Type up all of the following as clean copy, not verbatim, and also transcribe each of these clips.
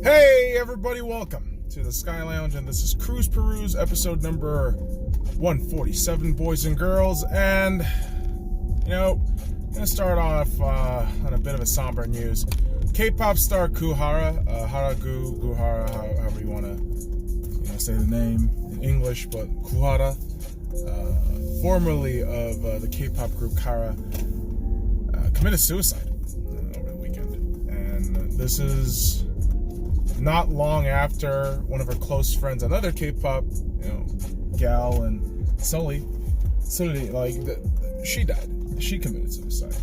Hey everybody, welcome to the SkyLounge, and this is Cruise Peruse, episode number 147, boys and girls. And, I'm going to start off on a bit of a somber news. K-pop star Hara, Hara, however you want to say the name in English, but Hara, formerly of the K-pop group Hara, committed suicide over the weekend. And this is not long after one of her close friends, another K-pop, gal, and Sully, she died. She committed suicide.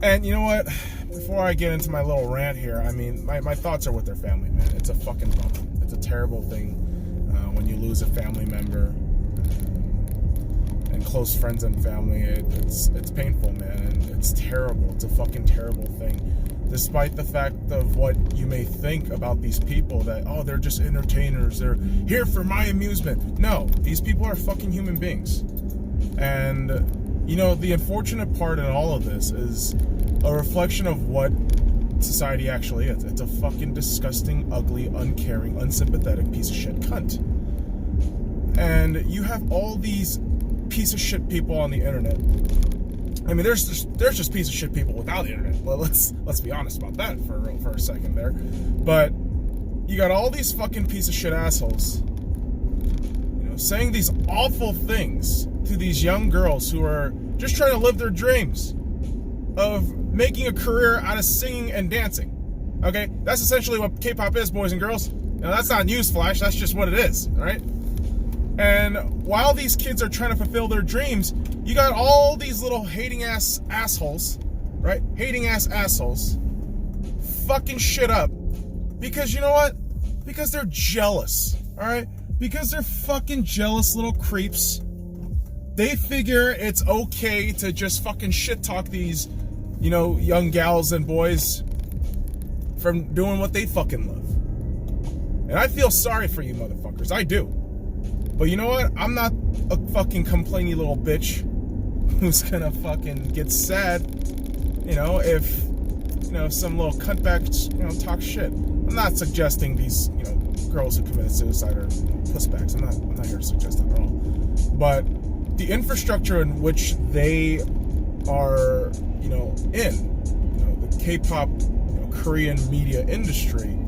And you know what? Before I get into my little rant here, my thoughts are with their family, man. It's a fucking bummer. It's a terrible thing when you lose a family member and close friends and family. It's painful, man, and it's terrible. It's a fucking terrible thing. Despite the fact of what you may think about these people, that, oh, they're just entertainers, they're here for my amusement. No, these people are fucking human beings. And, the unfortunate part in all of this is a reflection of what society actually is. It's a fucking disgusting, ugly, uncaring, unsympathetic piece of shit cunt. And you have all these piece of shit people on the internet. There's just piece of shit people without the internet. Well, let's be honest about that for a second there. But you got all these fucking piece of shit assholes, saying these awful things to these young girls who are just trying to live their dreams of making a career out of singing and dancing. Okay, that's essentially what K-pop is, boys and girls. That's not newsflash. That's just what it is. All right. And while these kids are trying to fulfill their dreams, you got all these little hating ass assholes, right? Hating ass assholes fucking shit up because you know what? Because they're jealous, all right? Because they're fucking jealous little creeps. They figure it's okay to just fucking shit talk these, young gals and boys from doing what they fucking love. And I feel sorry for you motherfuckers. I do. But you know what? I'm not a fucking complainy little bitch who's gonna fucking get sad, if some little cuntbacks, talk shit. I'm not suggesting these, girls who committed suicide are pussbacks. I'm not here to suggest that at all. But the infrastructure in which they are, the K-pop, Korean media industry,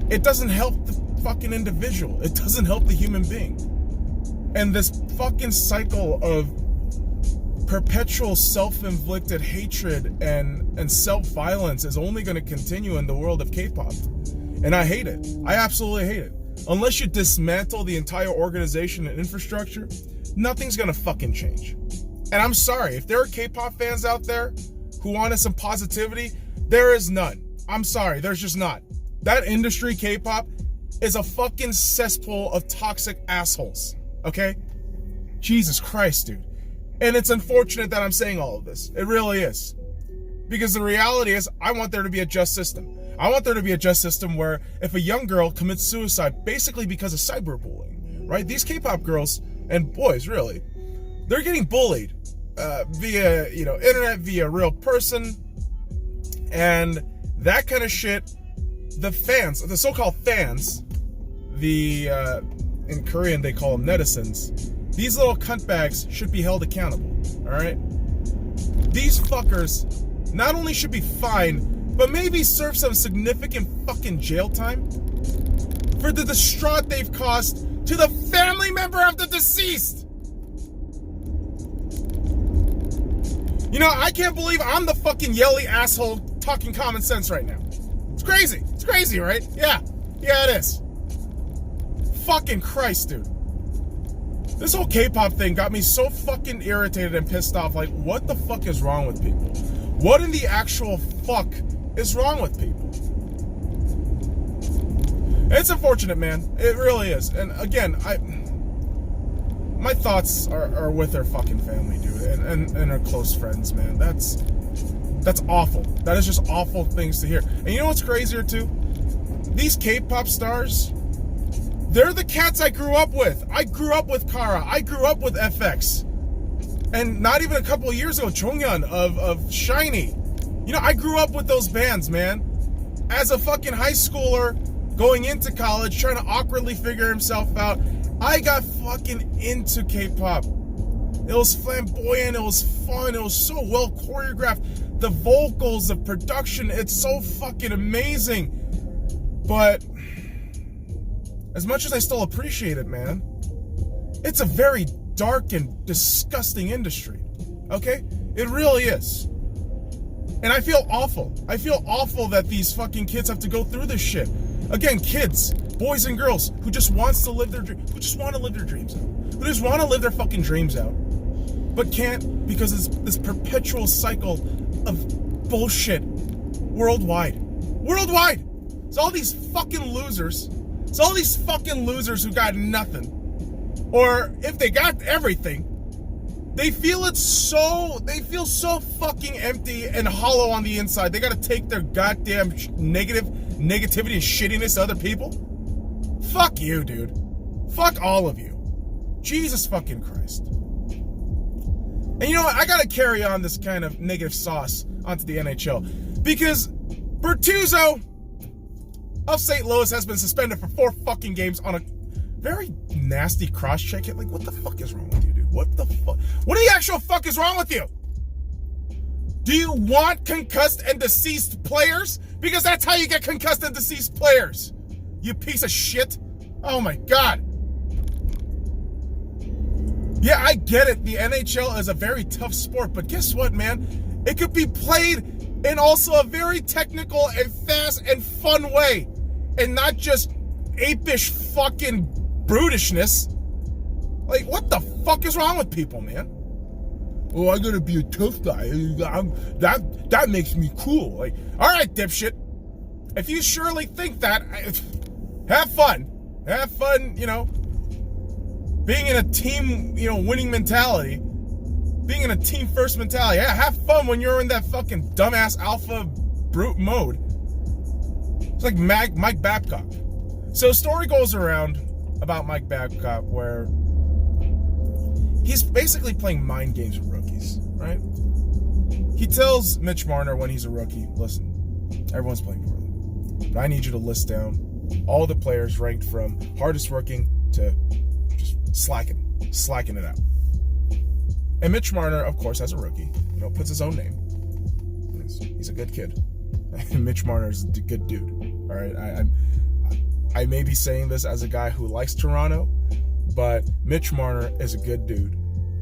it doesn't help the fucking individual. It doesn't help the human being. And this fucking cycle of perpetual self-inflicted hatred and self-violence is only going to continue in the world of K-pop. And I hate it. I absolutely hate it. Unless you dismantle the entire organization and infrastructure, nothing's going to fucking change. And I'm sorry, if there are K-pop fans out there who wanted some positivity, there is none. I'm sorry, there's just not. That industry, K-pop, is a fucking cesspool of toxic assholes, okay? Jesus Christ, dude. And it's unfortunate that I'm saying all of this. It really is. Because the reality is, I want there to be a just system. I want there to be a just system where if a young girl commits suicide basically because of cyberbullying, right? These K-pop girls and boys, really, they're getting bullied via, internet, via real person. And that kind of shit, the fans, the so-called fans, in Korean they call them netizens, these little cuntbags should be held accountable, all right? These fuckers not only should be fined, but maybe serve some significant fucking jail time for the distraught they've caused to the family member of the deceased. I can't believe I'm the fucking yelly asshole talking common sense right now. It's crazy. It's crazy, right? Yeah, it is. Fucking Christ, dude. This whole K-pop thing got me so fucking irritated and pissed off. Like, what the fuck is wrong with people? What in the actual fuck is wrong with people? It's unfortunate, man. It really is. And again, my thoughts are with their fucking family, dude, and their close friends, man. That's awful. That is just awful things to hear. And you know what's crazier too? These K-pop stars, they're the cats I grew up with. I grew up with Hara. I grew up with FX. And not even a couple of years ago, Chonghyun of SHINee. I grew up with those bands, man. as a fucking high schooler going into college, trying to awkwardly figure himself out, I got fucking into K-pop. It was flamboyant, it was fun, it was so well choreographed. The vocals, the production, it's so fucking amazing. But as much as I still appreciate it, man, it's a very dark and disgusting industry. Okay? It really is. And I feel awful. I feel awful that these fucking kids have to go through this shit. Again, kids, boys and girls who just want to live their dreams out. Who just want to live their fucking dreams out. But can't because it's this perpetual cycle of bullshit worldwide. Worldwide! It's all these fucking losers. It's all these fucking losers who got nothing. Or if they got everything, they feel so fucking empty and hollow on the inside. They gotta take their goddamn negativity and shittiness to other people. Fuck you, dude. Fuck all of you. Jesus fucking Christ. And you know what? I gotta carry on this kind of negative sauce onto the NHL. Because Bertuzzo of St. Louis has been suspended for 4 fucking games on a very nasty cross-check hit. Like, what the fuck is wrong with you, dude? What the fuck? What the actual fuck is wrong with you? Do you want concussed and deceased players? Because that's how you get concussed and deceased players. You piece of shit. Oh my God. Yeah, I get it. The NHL is a very tough sport, but guess what, man? It could be played in also a very technical and fast and fun way. And not just apish fucking brutishness. Like, what the fuck is wrong with people, man? Oh, I gotta be a tough guy. That makes me cool. Like, all right, dipshit. If you surely think that, have fun. Have fun, you know, being in a team, you know, winning mentality. Being in a team first mentality. Yeah, have fun when you're in that fucking dumbass alpha brute mode. It's like Mike Babcock. So story goes around about Mike Babcock where he's basically playing mind games with rookies, right? He tells Mitch Marner when he's a rookie, listen, everyone's playing poorly, but I need you to list down all the players ranked from hardest working to just slacking it out. And Mitch Marner, of course, as a rookie, you know, puts his own name. He's a good kid. Mitch Marner's a good dude. All right, I may be saying this as a guy who likes Toronto, but Mitch Marner is a good dude,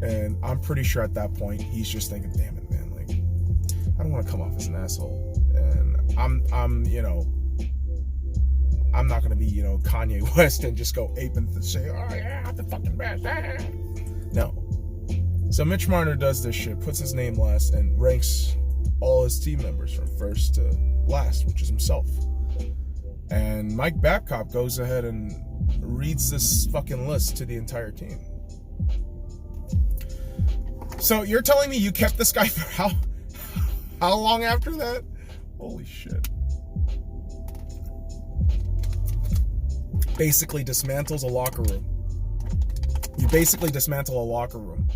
and I'm pretty sure at that point he's just thinking, "Damn it, man! Like, I don't want to come off as an asshole." And I'm, you know, I'm not gonna be, you know, Kanye West and just go ape and say, "Oh yeah, I'm the fucking best." No. So Mitch Marner does this shit, puts his name last, and ranks all his team members from first to last, which is himself. And Mike Babcock goes ahead and reads this fucking list to the entire team. So you're telling me you kept this guy for how long after that? Holy shit. Basically dismantles a locker room. You basically dismantle a locker room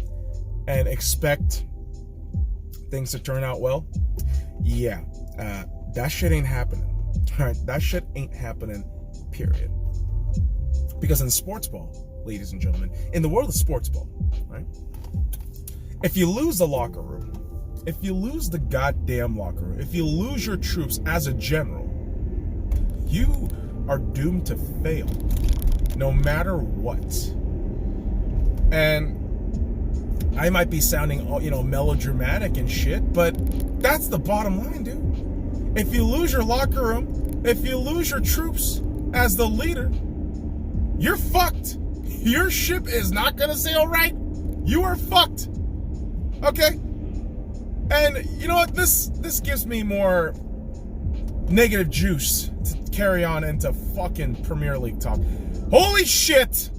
and expect things to turn out well? Yeah, that shit ain't happening. Right? That shit ain't happening, period. Because in sports ball, ladies and gentlemen, in the world of sports ball, right? If you lose the locker room, if you lose the goddamn locker room, if you lose your troops as a general, you are doomed to fail, no matter what. And I might be sounding, you know, melodramatic and shit, but that's the bottom line, dude. If you lose your locker room, if you lose your troops as the leader, you're fucked. Your ship is not gonna sail right. You are fucked. Okay? And you know what? This gives me more negative juice to carry on into fucking Premier League talk. Holy shit!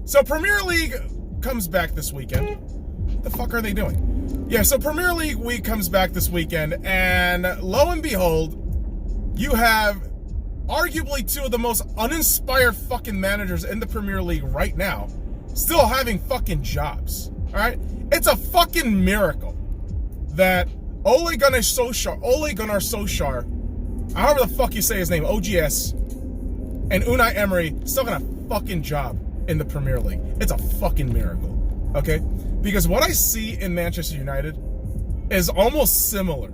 So Premier League comes back this weekend. What the fuck are they doing? Yeah, so Premier League week comes back this weekend, and lo and behold, you have arguably two of the most uninspired fucking managers in the Premier League right now still having fucking jobs. All right? It's a fucking miracle that Ole Gunnar Solskjaer however the fuck you say his name, OGS, and Unai Emery still got a fucking job in the Premier League. It's a fucking miracle, okay? Because what I see in Manchester United is almost similar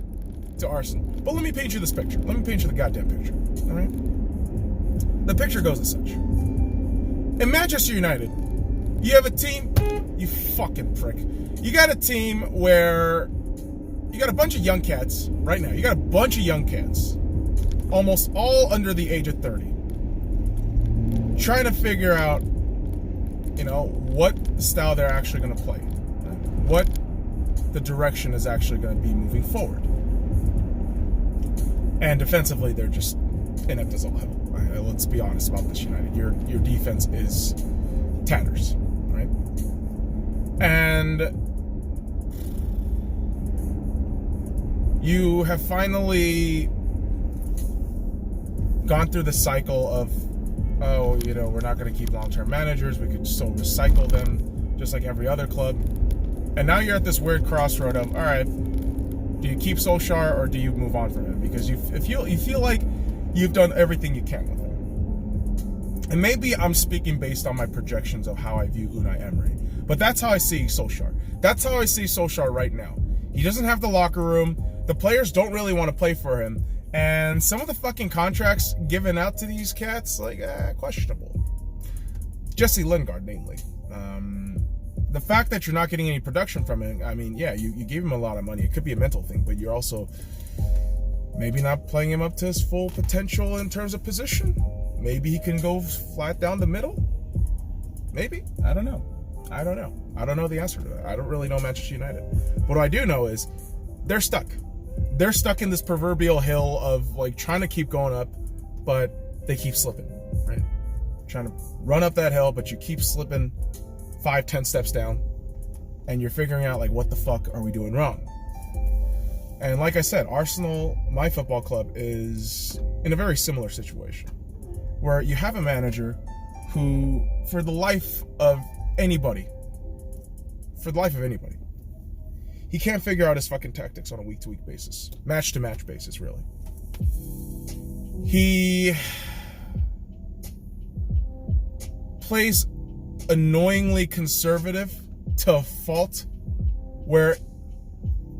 to Arsenal. But let me paint you this picture. Let me paint you the goddamn picture, all right? The picture goes as such. In Manchester United, you have a team, you fucking prick. You got a team where you got a bunch of young cats right now. You got a bunch of young cats, almost all under the age of 30, trying to figure out, you know, what style they're actually going to play, what the direction is actually going to be moving forward. And defensively, they're just inept as all hell. Let's be honest about this, United. Your defense is tatters, right? And you have finally gone through the cycle of, oh, you know, we're not going to keep long-term managers. We could still recycle them just like every other club. And now you're at this weird crossroad of, all right, do you keep Solskjaer or do you move on from him? Because you feel like you've done everything you can with him. And maybe I'm speaking based on my projections of how I view Unai Emery. But that's how I see Solskjaer. That's how I see Solskjaer right now. He doesn't have the locker room. The players don't really want to play for him. And some of the fucking contracts given out to these cats, like, questionable. Jesse Lingard, namely. The fact that you're not getting any production from him, I mean, yeah, you gave him a lot of money. It could be a mental thing, but you're also maybe not playing him up to his full potential in terms of position. Maybe he can go flat down the middle. Maybe. I don't know. I don't know the answer to that. I don't really know Manchester United. What I do know is they're stuck. They're stuck in this proverbial hill of, like, trying to keep going up, but they keep slipping, right? Trying to run up that hill, but you keep slipping 5-10 steps down, and you're figuring out, like, what the fuck are we doing wrong? And like I said, Arsenal, my football club, is in a very similar situation, where you have a manager who, for the life of anybody, he can't figure out his fucking tactics on a week-to-week basis, match-to-match basis, really. He plays annoyingly conservative to a fault, where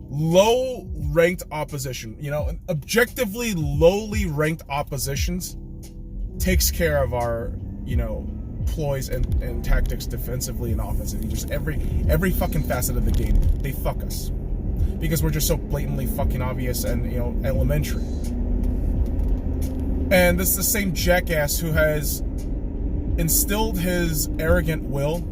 low-ranked opposition, you know, objectively lowly ranked oppositions, takes care of our, you know, ploys and tactics defensively and offensively. Just every fucking facet of the game, they fuck us because we're just so blatantly fucking obvious and, you know, elementary. And this is the same jackass who has instilled his arrogant will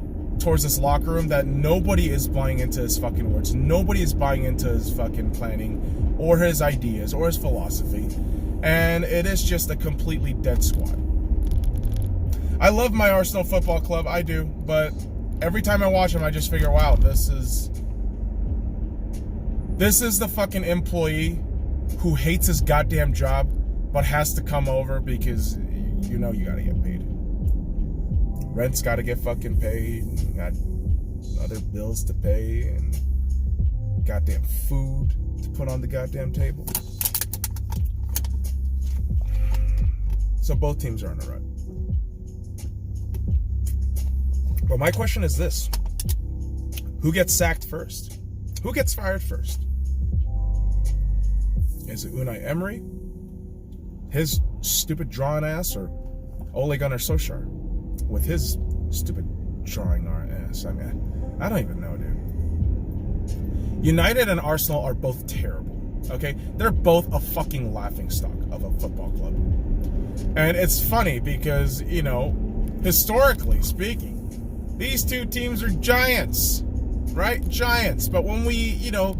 towards this locker room that nobody is buying into his fucking words. Nobody is buying into his fucking planning or his ideas or his philosophy. And it is just a completely dead squad. I love my Arsenal Football Club, I do, but every time I watch them, I just figure, wow, this is the fucking employee who hates his goddamn job, but has to come over because, you know, you gotta get paid. Rent's gotta get fucking paid, you got other bills to pay, and goddamn food to put on the goddamn table. So both teams are in a rut. But my question is this: who gets sacked first? Who gets fired first? Is it Unai Emery, his stupid drawing ass, or Ole Gunnar Solskjaer with his stupid drawing ass? I mean, I don't even know, dude. United and Arsenal are both terrible, okay? They're both a fucking laughingstock of a football club. And it's funny because, you know, historically speaking, these two teams are giants, right? Giants. But when we, you know,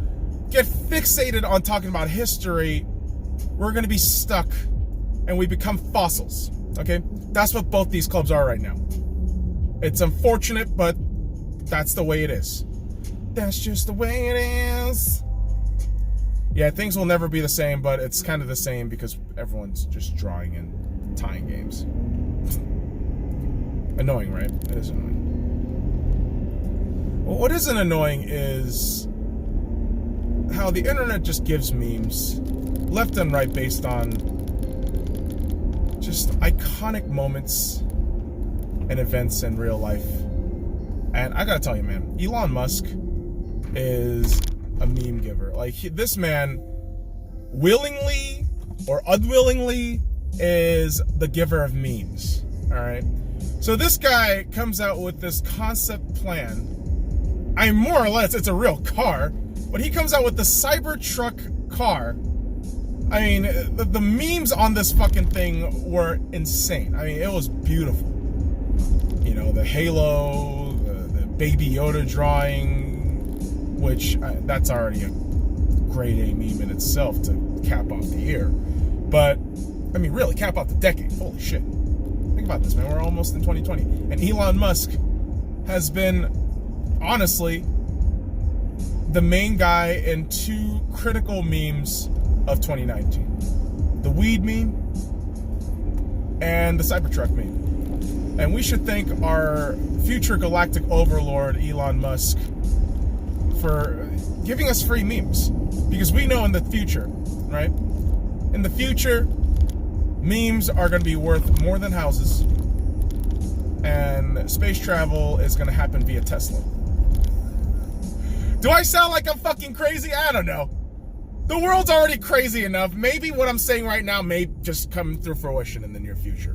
get fixated on talking about history, we're going to be stuck and we become fossils, okay? That's what both these clubs are right now. It's unfortunate, but that's the way it is. That's just the way it is. Yeah, things will never be the same, but it's kind of the same because everyone's just drawing and tying games. Annoying, right? It is annoying. Well, what isn't annoying is how the internet just gives memes left and right based on just iconic moments and events in real life. And I gotta tell you, man, Elon Musk is a meme giver. Like, this man, willingly or unwillingly, is the giver of memes. All right. So this guy comes out with this concept plan. I mean, more or less, it's a real car, but he comes out with the Cybertruck car. I mean, the memes on this fucking thing were insane. I mean, it was beautiful. You know, the Halo, the Baby Yoda drawing, which that's already a grade A meme in itself to cap off the year. But, I mean, really, cap off the decade. Holy shit. Think about this, man. We're almost in 2020. And Elon Musk has been, honestly, the main guy in two critical memes of 2019. The weed meme and the Cybertruck meme. And we should thank our future galactic overlord, Elon Musk, for giving us free memes. Because we know in the future, right? In the future, memes are going to be worth more than houses. And space travel is going to happen via Tesla. Do I sound like I'm fucking crazy? I don't know. The world's already crazy enough. Maybe what I'm saying right now may just come through fruition in the near future.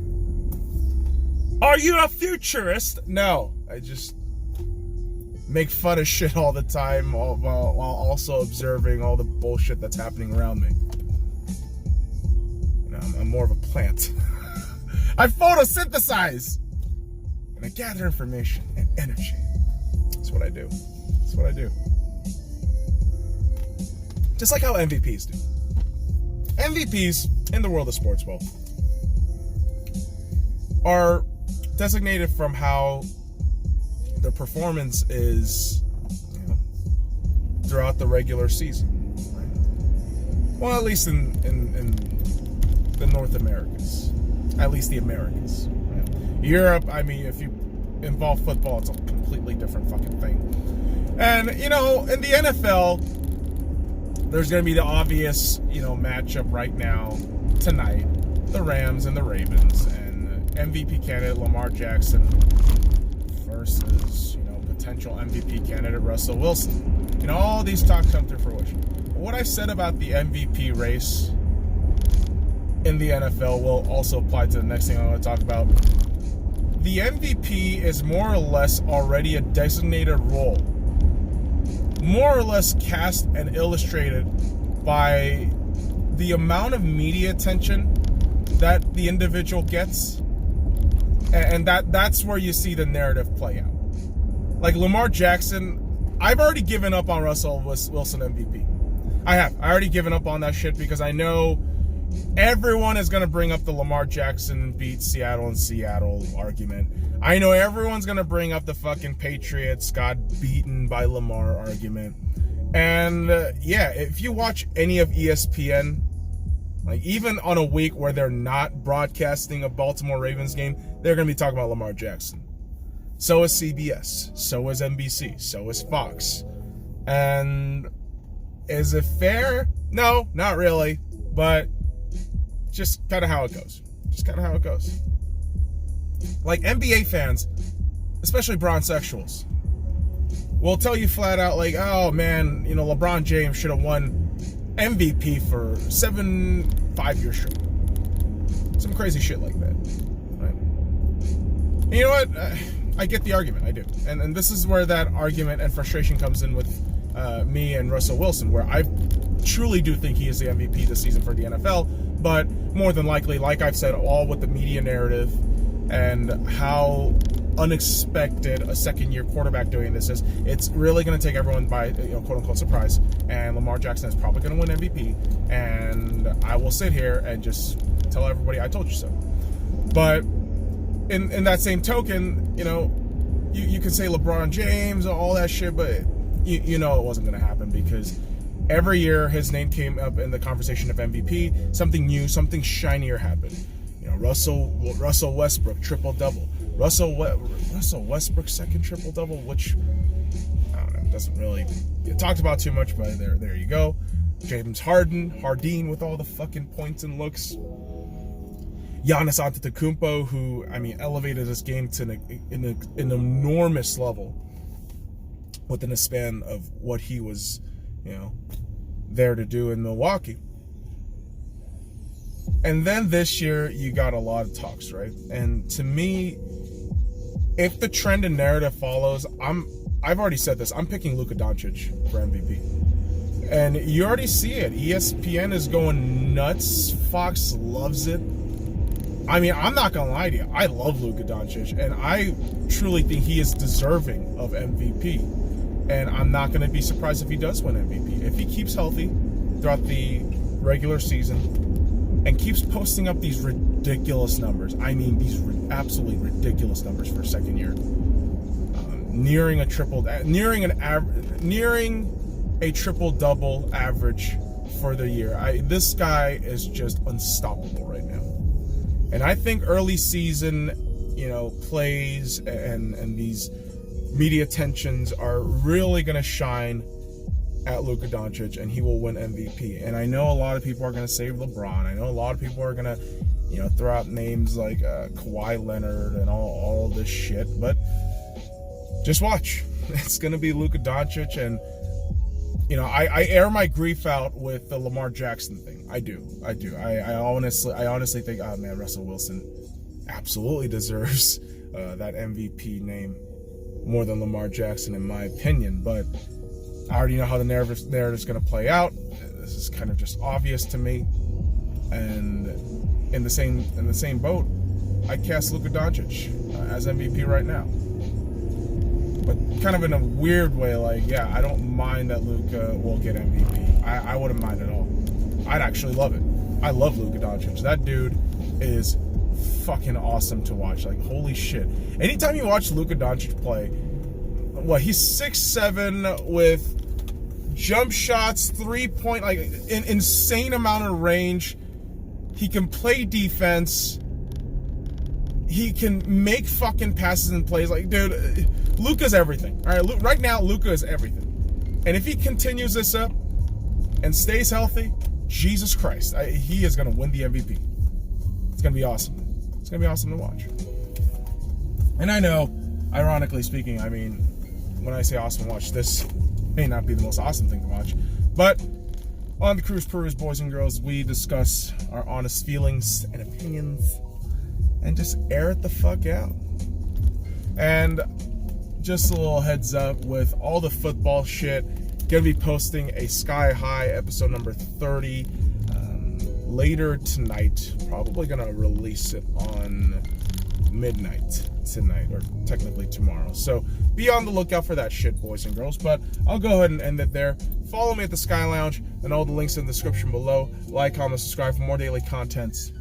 Are you a futurist? No. I just make fun of shit all the time while also observing all the bullshit that's happening around me. You know, I'm more of a plant. I photosynthesize. And I gather information and energy. That's what I do. That's what I do. Just like how MVPs do. MVPs in the world of sports, well, are designated from how their performance is, you know, throughout the regular season. Right? Well, at least in the North Americas. At least the Americas. Right? Europe, I mean, if you involve football, it's a completely different fucking thing. And, you know, in the NFL, there's going to be the obvious, you know, matchup right now, tonight, the Rams and the Ravens, and MVP candidate Lamar Jackson versus, you know, potential MVP candidate Russell Wilson. You know, all these talks come to fruition. What I said about the MVP race in the NFL will also apply to the next thing I want to talk about. The MVP is more or less already a designated role, more or less cast and illustrated by the amount of media attention that the individual gets, and that's where you see the narrative play out. Like Lamar Jackson, I've already given up on Russell Wilson MVP. I already given up on that shit because I know everyone is going to bring up the Lamar Jackson beat Seattle in Seattle argument. I know everyone's going to bring up the fucking Patriots got beaten by Lamar argument. And yeah, if you watch any of ESPN, like even on a week where they're not broadcasting a Baltimore Ravens game, they're going to be talking about Lamar Jackson. So is CBS. So is NBC. So is Fox. And is it fair? No, not really. But just kind of how it goes. Just kind of how it goes. Like NBA fans, especially bronzexuals, will tell you flat out like, oh man, you know, LeBron James should have won MVP for 5 years straight. Some crazy shit like that. Right? And you know what? I get the argument. I do. And this is where that argument and frustration comes in with me and Russell Wilson, where I truly do think he is the MVP this season for the NFL, but more than likely, like I've said, all with the media narrative and how unexpected a second-year quarterback doing this is, it's really going to take everyone by, you know, quote-unquote surprise, and Lamar Jackson is probably going to win MVP, and I will sit here and just tell everybody I told you so. But in that same token, you know, you could say LeBron James, all that shit, but you know it wasn't going to happen because every year his name came up in the conversation of MVP, something new, something shinier happened. You know, Russell Westbrook, triple-double. Russell Westbrook's second triple-double, which, I don't know, doesn't really get talked about too much, but there you go. James Harden with all the fucking points and looks. Giannis Antetokounmpo, who, I mean, elevated his game to an enormous level within a span of what he was, there to do in Milwaukee. And then this year, you got a lot of talks, right? And to me, if the trend and narrative follows, I've already said this, I'm picking Luka Doncic for MVP. And you already see it. ESPN is going nuts. Fox loves it. I mean, I'm not going to lie to you. I love Luka Doncic, and I truly think he is deserving of MVP. And I'm not going to be surprised if he does win MVP. If he keeps healthy throughout the regular season and keeps posting up these ridiculous numbers. I mean, these absolutely ridiculous numbers for a second year. Nearing a triple-double average for the year. This guy is just unstoppable right now. And I think early season, plays and these media tensions are really going to shine at Luka Doncic, and he will win MVP. And I know a lot of people are going to save LeBron. I know a lot of people are going to, throw out names like Kawhi Leonard and all this shit. But just watch. It's going to be Luka Doncic. And, I air my grief out with the Lamar Jackson thing. I do. I honestly think, oh man, Russell Wilson absolutely deserves that MVP name more than Lamar Jackson, in my opinion. But I already know how the narrative's going to play out. This is kind of just obvious to me. And in the same boat, I cast Luka Doncic as MVP right now. But kind of in a weird way, I don't mind that Luka will get MVP. I wouldn't mind at all. I'd actually love it. I love Luka Doncic. That dude is fucking awesome to watch. Holy shit. Anytime you watch Luka Doncic play, he's 6'7" with jump shots, 3-point, an insane amount of range. He can play defense. He can make fucking passes and plays. Dude, Luka's everything. All right, right now, Luka is everything. And if he continues this up and stays healthy, Jesus Christ, he is going to win the MVP. It's going to be awesome. It's going to be awesome to watch. And I know, ironically speaking, I mean, when I say awesome to watch, this may not be the most awesome thing to watch. But on the Cruise Peruse, boys and girls, we discuss our honest feelings and opinions and just air it the fuck out. And just a little heads up with all the football shit, gonna be posting a Sky High episode number 30 later tonight. Probably gonna release it on midnight tonight, or technically tomorrow. So be on the lookout for that shit, boys and girls. But I'll go ahead and end it there. Follow me at the Sky Lounge, and all the links in the description below. Like, comment, subscribe for more daily contents.